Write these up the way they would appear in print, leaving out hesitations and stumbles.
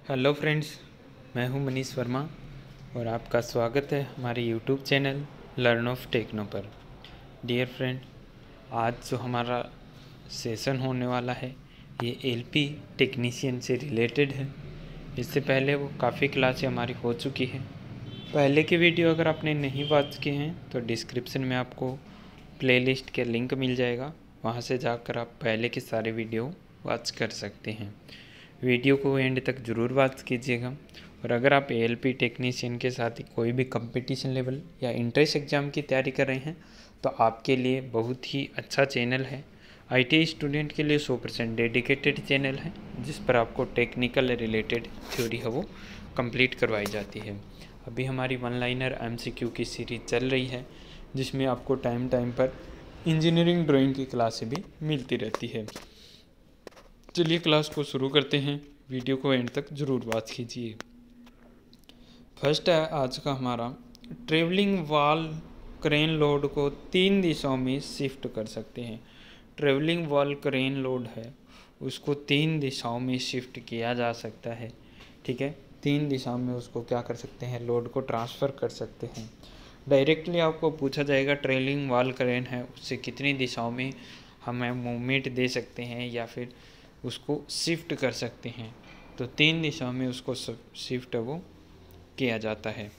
Hello friends, मैं हूं मनीष वर्मा और आपका स्वागत है हमारे YouTube channel learn of techno पर। डियर फ्रेंड, आज जो हमारा सेशन होने वाला है ये एलपी टेक्नीशियन से रिलेटेड है। इससे पहले वो काफ़ी क्लासें हमारी हो चुकी हैं। पहले के वीडियो अगर आपने नहीं वॉच किए हैं तो डिस्क्रिप्शन में आपको प्लेलिस्ट के लिंक मिल जाएगा, वहाँ से जाकर आप पहले के सारे वीडियो वॉच कर सकते हैं। वीडियो को एंड तक ज़रूर वॉच कीजिएगा। और अगर आप एएलपी टेक्नीशियन के साथ ही कोई भी कंपटीशन लेवल या इंट्रेंस एग्ज़ाम की तैयारी कर रहे हैं तो आपके लिए बहुत ही अच्छा चैनल है। आईटीआई स्टूडेंट के लिए 100% डेडिकेटेड चैनल है, जिस पर आपको टेक्निकल रिलेटेड थ्योरी है वो कंप्लीट करवाई जाती है। अभी हमारी वन लाइनर एमसीक्यू की सीरीज चल रही है, जिसमें आपको टाइम टाइम पर इंजीनियरिंग ड्राइंग की क्लासें भी मिलती रहती है। चलिए क्लास को शुरू करते हैं। वीडियो को एंड तक ज़रूर वॉच कीजिए। फर्स्ट है आज का हमारा, ट्रेवलिंग वॉल क्रेन लोड को 3 दिशाओं में शिफ्ट कर सकते हैं। ट्रेवलिंग वॉल क्रेन लोड है उसको 3 दिशाओं में शिफ्ट किया जा सकता है। ठीक है, 3 दिशाओं में उसको क्या कर सकते हैं, लोड को ट्रांसफ़र कर सकते हैं। डायरेक्टली आपको पूछा जाएगा ट्रेवलिंग वॉल क्रेन है उससे कितनी दिशाओं में हमें मूवमेंट दे सकते हैं या फिर उसको शिफ्ट कर सकते हैं, तो 3 दिशाओं में उसको शिफ्ट वो किया जाता है।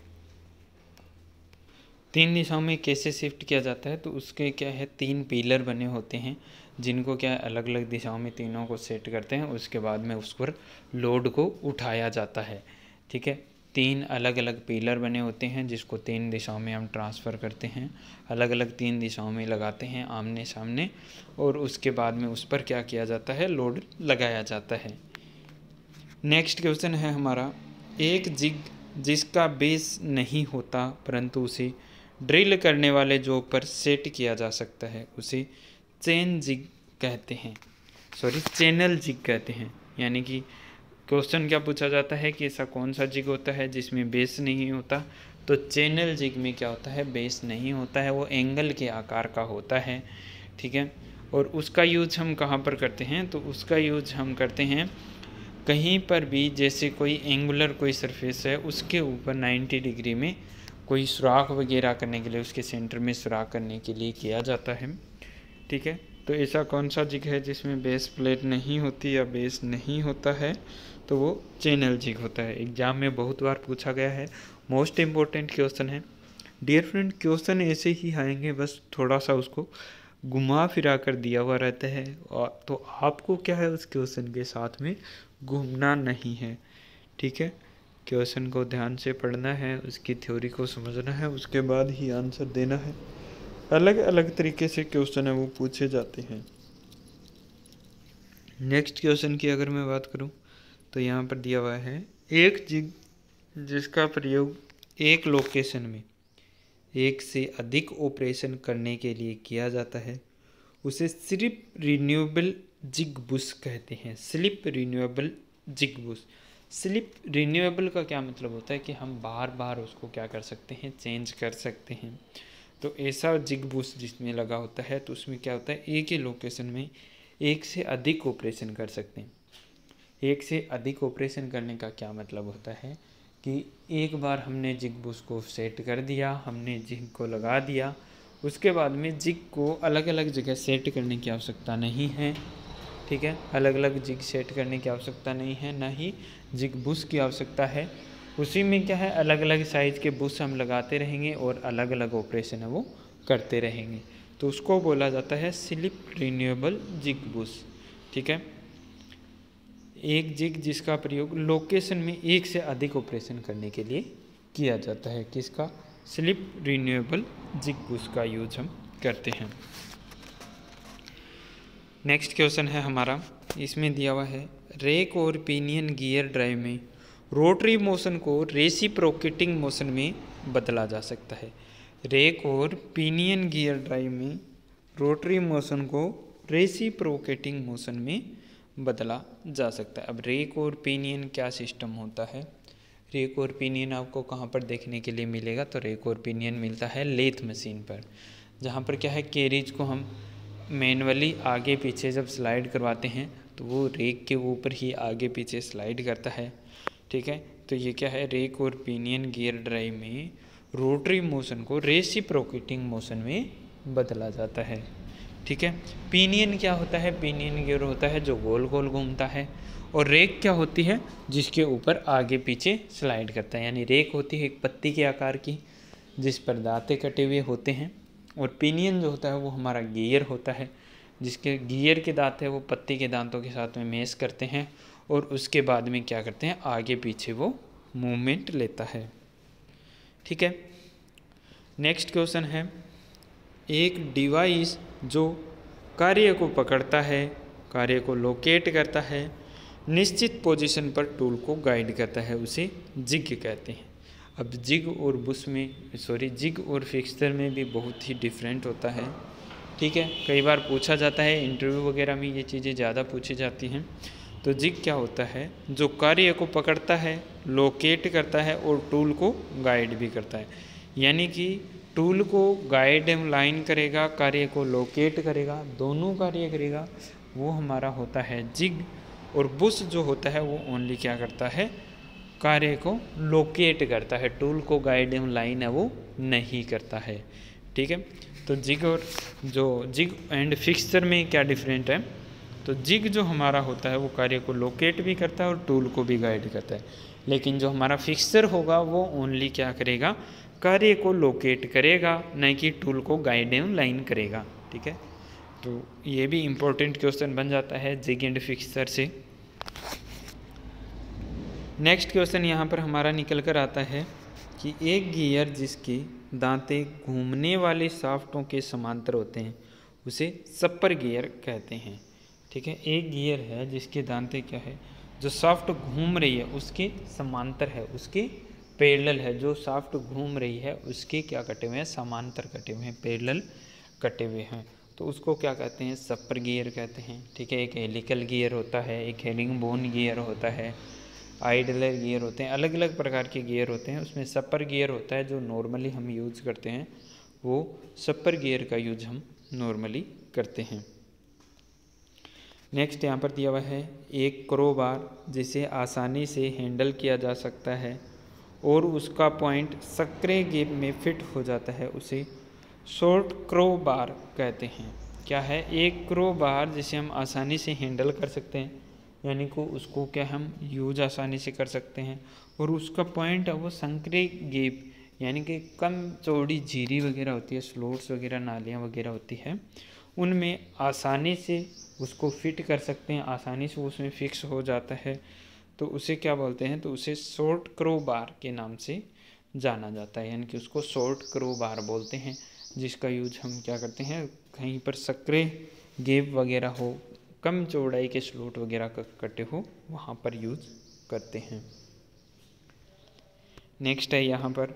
3 दिशाओं में कैसे शिफ्ट किया जाता है, तो उसके क्या है 3 पिलर बने होते हैं, जिनको क्या अलग अलग दिशाओं में तीनों को सेट करते हैं। उसके बाद में उस पर लोड को उठाया जाता है। ठीक है, 3 अलग अलग पिलर बने होते हैं जिसको 3 दिशाओं में हम ट्रांसफ़र करते हैं, अलग अलग 3 दिशाओं में लगाते हैं आमने सामने, और उसके बाद में उस पर क्या किया जाता है, लोड लगाया जाता है। नेक्स्ट क्वेश्चन है हमारा, एक जिग जिसका बेस नहीं होता परंतु उसे ड्रिल करने वाले जॉब पर सेट किया जा सकता है उसे चैनल जिग कहते हैं। यानी कि क्वेश्चन क्या पूछा जाता है कि ऐसा कौन सा जिग होता है जिसमें बेस नहीं होता, तो चैनल जिग में क्या होता है, बेस नहीं होता है, वो एंगल के आकार का होता है। ठीक है, और उसका यूज हम कहाँ पर करते हैं, तो उसका यूज हम करते हैं कहीं पर भी, जैसे कोई एंगुलर कोई सरफेस है उसके ऊपर 90 डिग्री में कोई सुराख वगैरह करने के लिए, उसके सेंटर में सुराख करने के लिए किया जाता है। ठीक है, तो ऐसा कौन सा जिग है जिसमें बेस प्लेट नहीं होती या बेस नहीं होता है, तो वो चैनल जिग होता है। एग्जाम में बहुत बार पूछा गया है, मोस्ट इम्पोर्टेंट क्वेश्चन है। डियर फ्रेंड, क्वेश्चन ऐसे ही आएंगे, बस थोड़ा सा उसको घुमा फिरा कर दिया हुआ रहता है, और तो आपको क्या है उस क्वेश्चन के साथ में घूमना नहीं है। ठीक है, क्वेश्चन को ध्यान से पढ़ना है, उसकी थ्योरी को समझना है, उसके बाद ही आंसर देना है। अलग अलग तरीके से क्वेश्चन है वो पूछे जाते हैं। नेक्स्ट क्वेश्चन की अगर मैं बात करूं तो यहाँ पर दिया हुआ है, एक जिग जिसका प्रयोग एक लोकेशन में एक से अधिक ऑपरेशन करने के लिए किया जाता है उसे स्लिप रिन्यूएबल जिग बुश कहते हैं। स्लिप रिन्यूएबल जिग बुश। स्लिप रिन्यूएबल का क्या मतलब होता है कि हम बार बार उसको क्या कर सकते हैं, चेंज कर सकते हैं। तो ऐसा जिग बुश जिसमें लगा होता है तो उसमें क्या होता है, एक ही लोकेशन में एक से अधिक ऑपरेशन कर सकते हैं। एक से अधिक ऑपरेशन करने का क्या मतलब होता है कि एक बार हमने जिग बुश को सेट कर दिया, हमने जिग को लगा दिया, उसके बाद में जिग को अलग अलग जगह सेट करने की आवश्यकता नहीं है। ठीक है, अलग अलग जिग सेट करने की आवश्यकता नहीं है, ना ही जिग बुश की आवश्यकता है। उसी में क्या है, अलग अलग साइज़ के बुश हम लगाते रहेंगे और अलग अलग ऑपरेशन है वो करते रहेंगे, तो उसको बोला जाता है स्लिप रिन्यूएबल जिग बुश। ठीक है, एक जिग जिसका प्रयोग लोकेशन में एक से अधिक ऑपरेशन करने के लिए किया जाता है, किसका, स्लिप रिन्यूएबल जिग बुश का यूज हम करते हैं। नेक्स्ट क्वेश्चन है हमारा, इसमें दिया हुआ है, रेक और पिनियन गियर ड्राइव में रोटरी मोशन को रेसिप्रोकेटिंग मोशन में बदला जा सकता है। रेक और पिनियन गियर ड्राइव में रोटरी मोशन को रेसिप्रोकेटिंग मोशन में बदला जा सकता है। अब रेक और पिनियन क्या सिस्टम होता है, रेक और पिनियन आपको कहाँ पर देखने के लिए मिलेगा, तो रेक और पिनियन मिलता है लेथ मशीन पर, जहाँ पर क्या है, कैरिज को हम मैनुअली आगे पीछे जब स्लाइड करवाते हैं तो वो रेक के ऊपर ही आगे पीछे स्लाइड करता है। ठीक है। तो ये क्या है, रेक और पिनियन गियर ड्राइव में रोटरी मोशन को रेसिप्रोकेटिंग मोशन में बदला जाता है, ठीक है। पिनियन क्या होता है, पिनियन गियर होता है जो गोल गोल घूमता है, और रेक क्या होती है जिसके ऊपर आगे पीछे स्लाइड करता है। यानी रेक होती है एक पत्ती के आकार की जिस पर दांते कटे हुए होते हैं, और पिनियन जो होता है वो हमारा गियर होता है जिसके गियर के दांत है वो पत्ती के दांतों के साथ में मेश करते हैं, और उसके बाद में क्या करते हैं, आगे पीछे वो मूवमेंट लेता है, ठीक है। नेक्स्ट क्वेश्चन है, एक डिवाइस जो कार्य को पकड़ता है, कार्य को लोकेट करता है, निश्चित पोजीशन पर टूल को गाइड करता है, उसे जिग कहते हैं। अब जिग और बुश में जिग और फिक्सर में भी बहुत ही डिफरेंट होता है, ठीक है। कई बार पूछा जाता है, इंटरव्यू वगैरह में ये चीज़ें ज़्यादा पूछी जाती हैं। तो जिग क्या होता है, जो कार्य को पकड़ता है, लोकेट करता है और टूल को गाइड भी करता है। यानी कि टूल को गाइड लाइन करेगा, कार्य को लोकेट करेगा, दोनों कार्य करेगा, वो हमारा होता है जिग। और बुश जो होता है वो ओनली क्या करता है, कार्य को लोकेट करता है, टूल को गाइड लाइन है वो नहीं करता है, ठीक है। तो जिग और जो जिग एंड फिक्सर में क्या डिफरेंट है, तो जिग जो हमारा होता है वो कार्य को लोकेट भी करता है और टूल को भी गाइड करता है, लेकिन जो हमारा फिक्सर होगा वो ओनली क्या करेगा, कार्य को लोकेट करेगा, न कि टूल को गाइड लाइन करेगा, ठीक है। तो ये भी इम्पोर्टेंट क्वेश्चन बन जाता है जिग एंड फिक्सर से। नेक्स्ट क्वेश्चन यहाँ पर हमारा निकल कर आता है कि एक गियर जिसके दांते घूमने वाले शाफ्टों के समांतर होते हैं उसे सपर गियर कहते हैं, ठीक है। एक गियर है जिसके दांते क्या है, जो शाफ्ट घूम रही है उसके समांतर है, उसके पैरेलल है, जो शाफ्ट घूम रही है उसके क्या कटे हुए हैं, समांतर कटे हुए हैं, पैरेलल कटे हुए हैं, तो उसको क्या कहते हैं, सपर गियर कहते हैं, ठीक है। एक हेलिकल गियर होता है, एक हेरिंगबोन गियर होता है, आइडलर गियर होते हैं, अलग अलग प्रकार के गियर होते हैं। उसमें सपर गियर होता है जो नॉर्मली हम यूज़ करते हैं, वो सपर गियर का यूज हम नॉर्मली करते हैं। नेक्स्ट यहाँ पर दिया हुआ है, एक क्रोबार जिसे आसानी से हैंडल किया जा सकता है और उसका पॉइंट सक्रिय गेप में फिट हो जाता है, उसे शॉर्ट क्रोबार कहते हैं। क्या है, एक क्रोबार जिसे हम आसानी से हैंडल कर सकते हैं, यानी को उसको क्या हम यूज आसानी से कर सकते हैं, और उसका पॉइंट है वो सक्रिय गेप, यानी कि कम चौड़ी झीरी वगैरह होती है, स्लोट्स वगैरह, नालियाँ वगैरह होती है, उनमें आसानी से उसको फिट कर सकते हैं, आसानी से उसमें फिक्स हो जाता है, तो उसे क्या बोलते हैं, तो उसे शॉर्ट क्रोबार के नाम से जाना जाता है, यानी कि उसको शॉर्ट क्रोबार बोलते हैं, जिसका यूज हम क्या करते हैं, कहीं पर सक्रिय गेप वगैरह हो, कम चौड़ाई के स्लोट वगैरह का कटे हो, वहाँ पर यूज करते हैं। नेक्स्ट है यहाँ पर,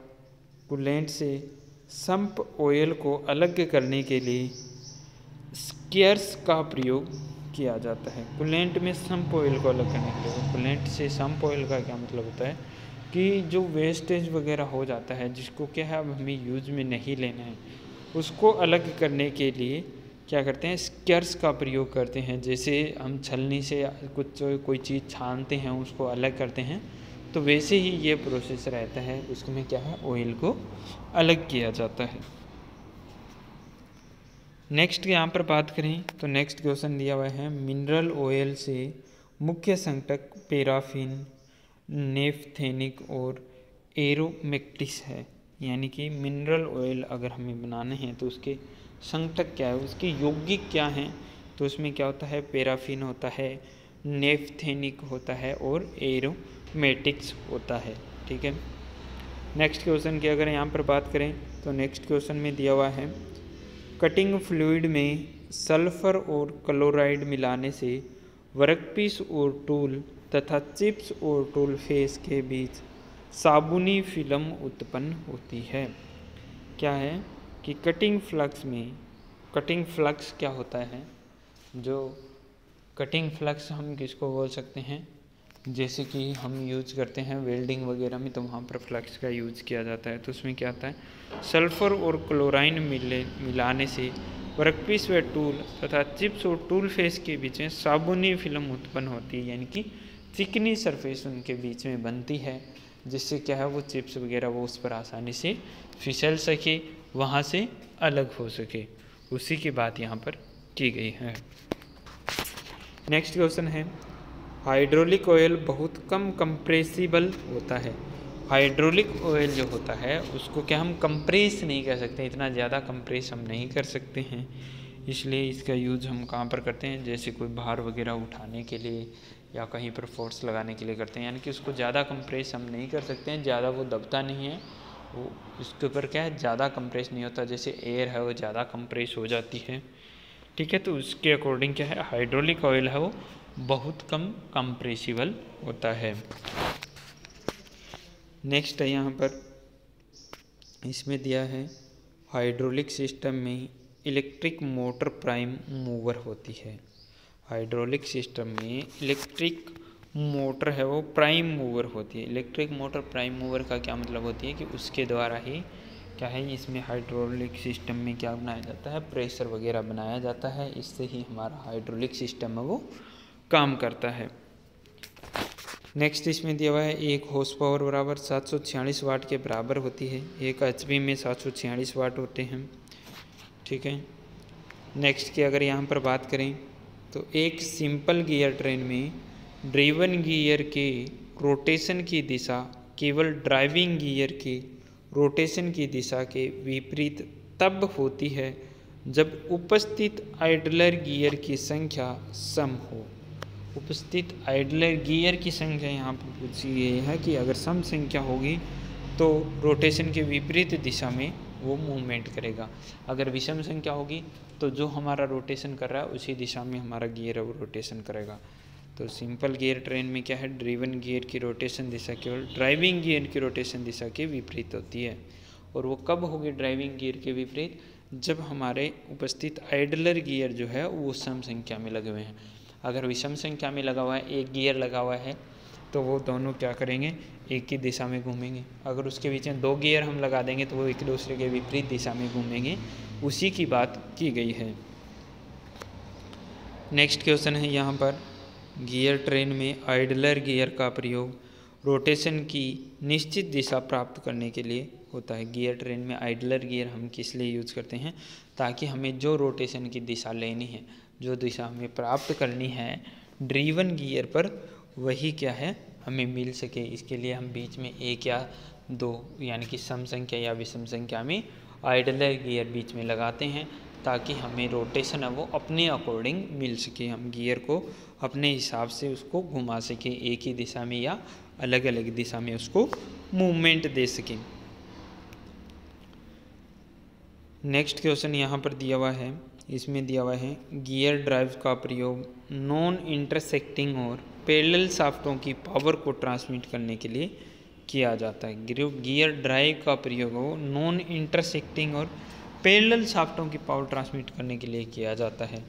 कूलेंट से सम्प ऑयल को अलग करने के लिए स्केयर्स का प्रयोग किया जाता है। कूलेंट में सम्प ऑयल को अलग करने के लिए, कूलेंट से सम्प ऑयल का क्या मतलब होता है कि जो वेस्टेज वगैरह हो जाता है, जिसको क्या है अब हमें यूज में नहीं लेना है, उसको अलग करने के लिए क्या करते हैं, स्केयर्स का प्रयोग करते हैं। जैसे हम छलनी से कुछ कोई चीज़ छानते हैं, उसको अलग करते हैं, तो वैसे ही ये प्रोसेस रहता है, उसमें क्या है, ऑयल को अलग किया जाता है। नेक्स्ट यहाँ पर बात करें तो नेक्स्ट क्वेश्चन दिया हुआ है, मिनरल ऑयल से मुख्य संकटक पैराफिन, नेफ्थेनिक और एरोमेटिक्स है। यानी कि मिनरल ऑयल अगर हमें बनाने हैं तो उसके संकटक क्या है, उसके यौगिक क्या हैं, तो उसमें क्या होता है, पैराफिन होता है, नेफ्थेनिक होता है और एरोमेटिक्स होता है, ठीक है। नेक्स्ट क्वेश्चन की अगर यहाँ पर बात करें तो नेक्स्ट क्वेश्चन में दिया हुआ है, कटिंग फ्लूइड में सल्फर और क्लोराइड मिलाने से वर्कपीस और टूल तथा चिप्स और टूल फेस के बीच साबुनी फिल्म उत्पन्न होती है। क्या है कि कटिंग फ्लक्स क्या होता है, जो कटिंग फ्लक्स हम किसको बोल सकते हैं, जैसे कि हम यूज करते हैं वेल्डिंग वगैरह में, तो वहाँ पर फ्लक्स का यूज किया जाता है। तो उसमें क्या आता है, सल्फर और क्लोराइन मिलाने से वर्कपीस व टूल तथा चिप्स और टूल फेस के बीच में साबुनी फिल्म उत्पन्न होती है, यानी कि चिकनी सरफेस उनके बीच में बनती है, जिससे क्या है वो चिप्स वगैरह वो उस पर आसानी से फिसल सके, वहाँ से अलग हो सके। उसी की बात यहाँ पर की गई है। नेक्स्ट क्वेश्चन है, हाइड्रोलिक ऑयल बहुत कम कंप्रेसिबल होता है। हाइड्रोलिक ऑयल जो होता है उसको क्या हम कंप्रेस नहीं कर सकते, इतना ज़्यादा कंप्रेस हम नहीं कर सकते हैं, इसलिए इसका यूज़ हम कहाँ पर करते हैं, जैसे कोई भार वगैरह उठाने के लिए या कहीं पर फोर्स लगाने के लिए करते हैं, यानी कि उसको ज़्यादा कंप्रेस हम नहीं कर सकते हैं, ज़्यादा वो दबता नहीं है, वो इसके ऊपर क्या है ज़्यादा कंप्रेस नहीं होता, जैसे एयर है वो ज़्यादा कंप्रेस हो जाती है। ठीक है, तो उसके अकॉर्डिंग क्या है हाइड्रोलिक ऑयल है वो बहुत कम कंप्रेसिबल होता है। नेक्स्ट है यहाँ पर इसमें दिया है, हाइड्रोलिक सिस्टम में इलेक्ट्रिक मोटर प्राइम मूवर होती है। हाइड्रोलिक सिस्टम में इलेक्ट्रिक मोटर है वो प्राइम मूवर होती है। इलेक्ट्रिक मोटर प्राइम मूवर का क्या मतलब होती है कि उसके द्वारा ही क्या है इसमें हाइड्रोलिक सिस्टम में क्या बनाया जाता है, प्रेशर वगैरह बनाया जाता है, इससे ही हमारा हाइड्रोलिक सिस्टम है वो काम करता है। नेक्स्ट इसमें दिया हुआ है, एक हॉर्स पावर बराबर 746 वाट के बराबर होती है। एक एचपी में 746 वाट होते हैं। ठीक है, नेक्स्ट की अगर यहाँ पर बात करें तो एक सिंपल गियर ट्रेन में ड्राइवन गियर के रोटेशन की दिशा केवल ड्राइविंग गियर के रोटेशन की दिशा के विपरीत तब होती है जब उपस्थित आइडलर गियर की संख्या सम हो। उपस्थित आइडलर गियर की संख्या यहाँ पर पूछी गई है कि अगर सम संख्या होगी तो रोटेशन के विपरीत दिशा में वो मूवमेंट करेगा। अगर विषम संख्या होगी तो जो हमारा रोटेशन कर रहा है उसी दिशा में हमारा गियर है वो रोटेशन करेगा। तो सिंपल गियर ट्रेन में क्या है, ड्रिवन गियर की रोटेशन दिशा केवल ड्राइविंग गियर की रोटेशन दिशा के विपरीत होती है। और वो कब होगी ड्राइविंग गियर के विपरीत, जब हमारे उपस्थित आइडलर गियर जो है वो सम संख्या में लगे हुए हैं। अगर विषम संख्या में लगा हुआ है, एक गियर लगा हुआ है, तो वो दोनों क्या करेंगे, एक ही दिशा में घूमेंगे। अगर उसके बीच में दो गियर हम लगा देंगे तो वो एक दूसरे के विपरीत दिशा में घूमेंगे। उसी की बात की गई है। नेक्स्ट क्वेश्चन है यहाँ पर, गियर ट्रेन में आइडलर गियर का प्रयोग रोटेशन की निश्चित दिशा प्राप्त करने के लिए होता है। गियर ट्रेन में आइडलर गियर हम किस लिए यूज़ करते हैं, ताकि हमें जो रोटेशन की दिशा लेनी है, जो दिशा हमें प्राप्त करनी है ड्रीवन गियर पर, वही क्या है हमें मिल सके। इसके लिए हम बीच में एक या दो यानी कि सम संख्या या विषम संख्या में आइडलर गियर बीच में लगाते हैं, ताकि हमें रोटेशन है वो अपने अकॉर्डिंग मिल सके, हम गियर को अपने हिसाब से उसको घुमा सकें, एक ही दिशा में या अलग अलग दिशा में उसको मूवमेंट दे सकें। नेक्स्ट क्वेश्चन यहाँ पर दिया हुआ है, इसमें दिया हुआ है, गियर ड्राइव का प्रयोग नॉन इंटरसेक्टिंग और पैरेलल शाफ्टों की पावर को ट्रांसमिट करने के लिए किया जाता है। गियर ड्राइव का प्रयोग हो नॉन इंटरसेक्टिंग और पैरेलल शाफ्टों की पावर ट्रांसमिट करने के लिए किया जाता है।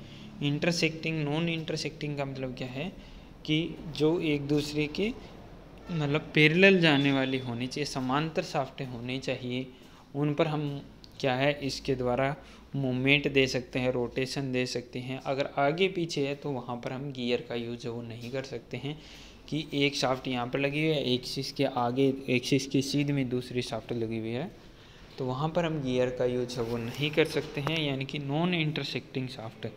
इंटरसेक्टिंग नॉन इंटरसेक्टिंग का मतलब क्या है कि जो एक दूसरे के मतलब पैरेलल जाने वाली होनी चाहिए, समांतर शाफ्टें होनी चाहिए, उन पर हम क्या है इसके द्वारा मूवमेंट दे सकते हैं, रोटेशन दे सकते हैं। अगर आगे पीछे है तो वहाँ पर हम गियर का यूज है वो नहीं कर सकते हैं कि एक शाफ्ट यहाँ पर लगी हुई है, एक्सिस के आगे एक्सिस की सीध में दूसरी शाफ्ट लगी हुई है, तो वहाँ पर हम गियर का यूज है वो नहीं कर सकते हैं, यानी कि नॉन इंटरसेक्टिंग शाफ्ट।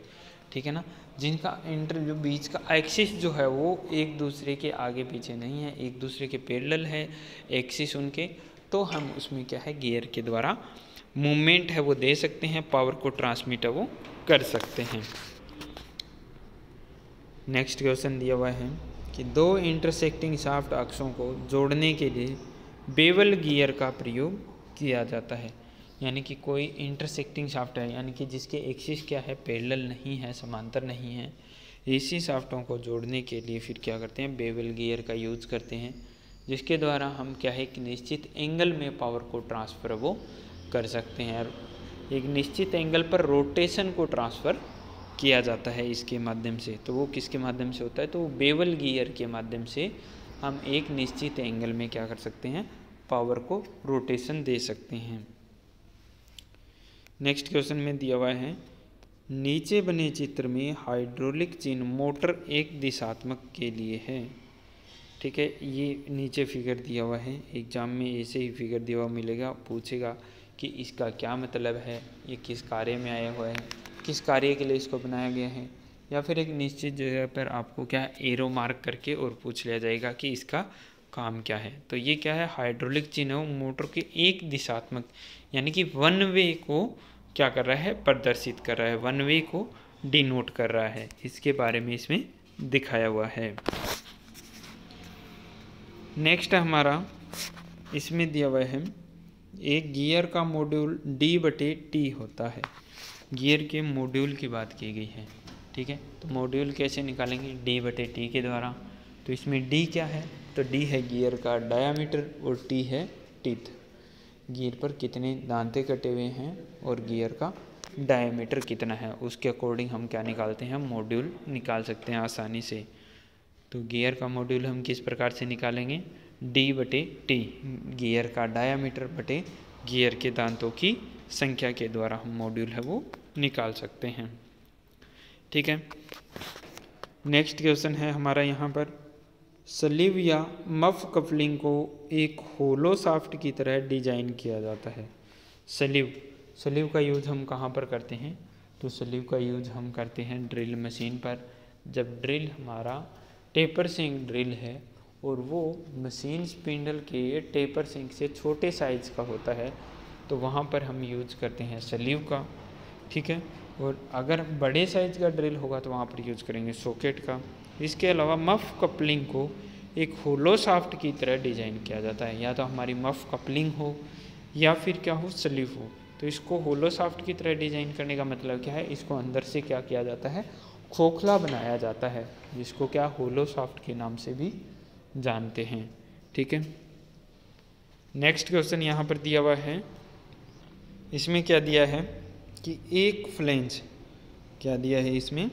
ठीक है ना, जिनका जो बीच का एक्सिस जो है वो एक दूसरे के आगे पीछे नहीं है, एक दूसरे के पैरेलल है एक्सिस उनके, तो हम उसमें क्या है गियर के द्वारा मूवमेंट है वो दे सकते हैं, पावर को ट्रांसमिट है वो कर सकते हैं। नेक्स्ट क्वेश्चन दिया हुआ है कि दो इंटरसेक्टिंग शाफ्ट अक्षों को जोड़ने के लिए बेवल गियर का प्रयोग किया जाता है। यानी कि कोई इंटरसेक्टिंग शाफ्ट है, यानी कि जिसके एक्सिस क्या है पैरेलल नहीं है, समांतर नहीं है, इसी शाफ्टों को जोड़ने के लिए फिर क्या करते हैं, बेवल गियर का यूज़ करते हैं, जिसके द्वारा हम क्या है एक निश्चित एंगल में पावर को ट्रांसफ़र वो कर सकते हैं। एक निश्चित एंगल पर रोटेशन को ट्रांसफ़र किया जाता है इसके माध्यम से। तो वो किसके माध्यम से होता है, तो बेवल गियर के माध्यम से हम एक निश्चित एंगल में क्या कर सकते हैं, पावर को रोटेशन दे सकते हैं। नेक्स्ट क्वेश्चन में दिया हुआ है, नीचे बने चित्र में हाइड्रोलिक चिन्ह मोटर एक दिशात्मक के लिए है। ठीक है। ये नीचे फिगर दिया हुआ है, एग्ज़ाम में ऐसे ही फिगर दिया हुआ मिलेगा, पूछेगा कि इसका क्या मतलब है, ये किस कार्य में आया हुआ है, किस कार्य के लिए इसको बनाया गया है, या फिर एक निश्चित जगह पर आपको क्या है एरो मार्क करके और पूछ लिया जाएगा कि इसका काम क्या है। तो ये क्या है, हाइड्रोलिक चिन्ह मोटर के एक दिशात्मक यानी कि वन वे को क्या कर रहा है, प्रदर्शित कर रहा है, वन वे को डिनोट कर रहा है, इसके बारे में इसमें दिखाया हुआ है। नेक्स्ट हमारा इसमें दिया हुआ है, एक गियर का मॉड्यूल D/T होता है। गियर के मॉड्यूल की बात की गई है, ठीक है। तो मॉड्यूल कैसे निकालेंगे, D/T के द्वारा। तो इसमें D क्या है, तो D है गियर का डायामीटर और T है टीथ, गियर पर कितने दांते कटे हुए हैं और गियर का डायामीटर कितना है, उसके अकॉर्डिंग हम क्या निकालते हैं, मॉड्यूल निकाल सकते हैं आसानी से। तो गियर का मॉड्यूल हम किस प्रकार से निकालेंगे, D/T, गियर का डायामीटर बटे गियर के दांतों की संख्या के द्वारा हम मॉड्यूल है वो निकाल सकते हैं, ठीक है। नेक्स्ट क्वेश्चन है हमारा यहाँ पर, स्लीव या मफ कपलिंग को एक होलो शाफ्ट की तरह डिजाइन किया जाता है। स्लीव का यूज हम कहाँ पर करते हैं, तो स्लीव का यूज हम करते हैं ड्रिल मशीन पर। जब ड्रिल हमारा टेपर सिंक ड्रिल है और वो मशीन स्पिंडल के टेपर सिंक से छोटे साइज का होता है, तो वहाँ पर हम यूज करते हैं स्लीव का, ठीक है। और अगर बड़े साइज का ड्रिल होगा तो वहाँ पर यूज करेंगे सॉकेट का। इसके अलावा मफ कपलिंग को एक होलो शाफ्ट की तरह डिजाइन किया जाता है, या तो हमारी मफ कपलिंग हो या फिर क्या हो, स्लीव हो। तो इसको होलो शाफ्ट की तरह डिजाइन करने का मतलब क्या है, इसको अंदर से क्या किया जाता है, खोखला बनाया जाता है, जिसको क्या होलो शाफ्ट के नाम से भी जानते हैं, ठीक है। नेक्स्ट क्वेश्चन यहाँ पर दिया हुआ है, इसमें क्या दिया है कि एक फ्लेंज, क्या दिया है इसमें,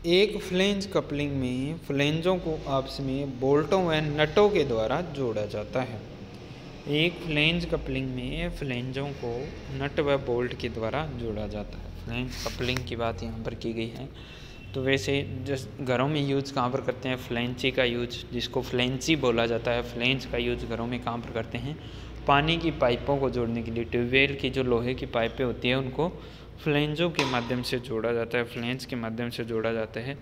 एक फ्लेंज कपलिंग में फ्लेंजों को आपस में बोल्टों व नटों के द्वारा जोड़ा जाता है। एक फ्लेंज कपलिंग में फ्लेंजों को नट व बोल्ट के द्वारा जोड़ा जाता है। फ्लेंज कपलिंग की बात यहाँ पर की गई है। तो वैसे जिस घरों में यूज़ कहाँ पर करते हैं, फ्लेंची का यूज, जिसको फ्लेंची बोला जाता है, फ्लेंज का यूज घरों में कहाँ पर करते हैं, पानी की पाइपों को जोड़ने के लिए। ट्यूबवेल की जो लोहे की पाइपें होती है उनको फ्लेंजों के माध्यम से जोड़ा जाता है, फ्लेंज के माध्यम से जोड़ा जाता है।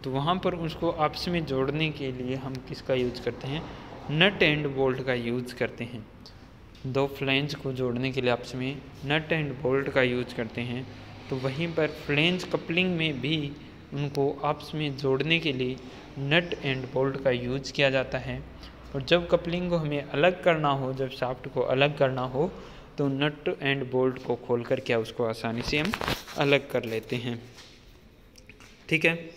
तो वहाँ पर उसको आपस में जोड़ने के लिए हम किसका यूज करते हैं, नट एंड बोल्ट का यूज करते हैं। दो फ्लेंज को जोड़ने के लिए आपस में नट एंड बोल्ट का यूज करते हैं। तो वहीं पर फ्लेंज कपलिंग में भी उनको आपस में जोड़ने के लिए नट एंड बोल्ट का यूज किया जाता है। और जब कपलिंग को हमें अलग करना हो, जब शाफ्ट को अलग करना हो, तो नट एंड बोल्ट को खोल कर क्या उसको आसानी से हम अलग कर लेते हैं, ठीक है।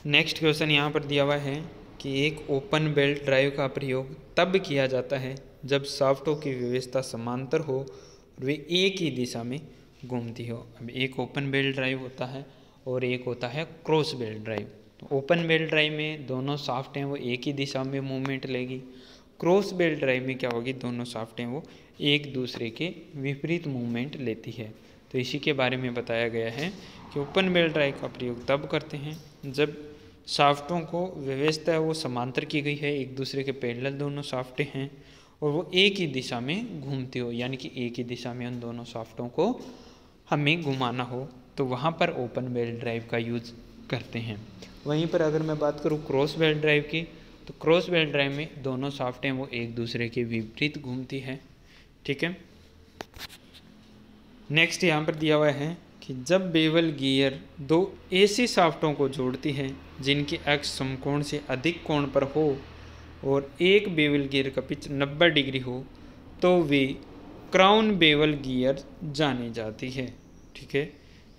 नेक्स्ट क्वेश्चन यहाँ पर दिया हुआ है कि एक ओपन बेल्ट ड्राइव का प्रयोग तब किया जाता है जब शाफ्टों की व्यवस्था समांतर हो और वे एक ही दिशा में घूमती हो। अब एक ओपन बेल्ट ड्राइव होता है और एक होता है क्रॉस बेल्ट ड्राइव। तो ओपन बेल्ट ड्राइव में दोनों शाफ्ट हैं वो एक ही दिशा में मूवमेंट लेगी। क्रॉस बेल्ट ड्राइव में क्या होगी, दोनों शाफ्ट हैं वो एक दूसरे के विपरीत मूवमेंट लेती है। तो इसी के बारे में बताया गया है कि ओपन बेल्ट ड्राइव का प्रयोग तब करते हैं जब शाफ्टों को व्यवस्था है वो समांतर की गई है, एक दूसरे के पैरेलल दोनों शाफ्टें हैं और वो एक ही दिशा में घूमती हो, यानी कि एक ही दिशा में उन दोनों शाफ्टों को हमें घुमाना हो, तो वहाँ पर ओपन बेल्ट ड्राइव का यूज करते हैं। वहीं पर अगर मैं बात करूँ क्रॉस बेल्ट ड्राइव की, तो क्रॉस बेल्ट ड्राइव में दोनों शाफ्टें वो एक दूसरे के विपरीत घूमती है, ठीक है। नेक्स्ट यहाँ पर दिया हुआ है कि जब बेवल गियर दो ऐसी शाफ्टों को जोड़ती है जिनकी अक्ष समकोण से अधिक कोण पर हो और एक बेवल गियर का पिच 90 डिग्री हो, तो वे क्राउन बेवल गियर जानी जाती है, ठीक है।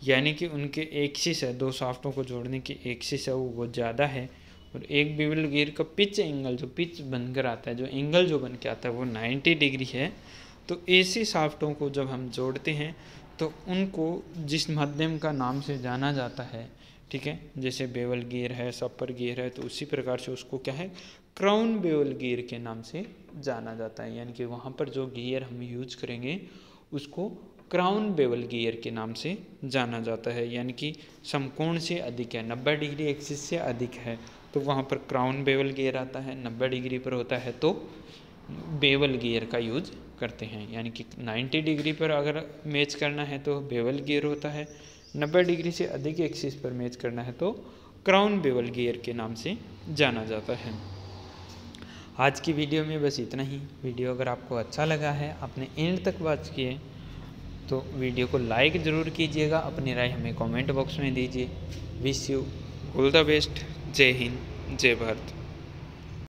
यानी कि उनके एक्सिस है, दो शाफ्टों को जोड़ने की एक्सिस है वो ज़्यादा है और एक बेवल गियर का पिच एंगल, जो पिच बनकर आता है, जो एंगल जो बन के आता है वो 90 डिग्री है। तो ऐसी शाफ्टों को जब हम जोड़ते हैं तो उनको जिस माध्यम का नाम से जाना जाता है, ठीक है, जैसे बेवल गियर है, सपर गियर है, तो उसी प्रकार से उसको क्या है, क्राउन बेवल गियर के नाम से जाना जाता है। यानी कि वहाँ पर जो गियर हम यूज करेंगे उसको क्राउन बेवल गियर के नाम से जाना जाता है, यानी कि समकोण से अधिक है, 90 डिग्री एक्सिस से अधिक है, तो तो वहाँ पर क्राउन बेवल गियर आता है। 90 डिग्री पर होता है तो बेवल गियर का यूज करते हैं, यानी कि 90 डिग्री पर अगर मैच करना है तो बेवल गियर होता है, 90 डिग्री से अधिक एक्सिस पर मैच करना है तो क्राउन बेवल गियर के नाम से जाना जाता है। आज की वीडियो में बस इतना ही। वीडियो अगर आपको अच्छा लगा है, आपने एंड तक वॉच किए, तो वीडियो को लाइक ज़रूर कीजिएगा, अपनी राय हमें कमेंट बॉक्स में दीजिए। Wish you all the best. जय हिंद, जय भारत।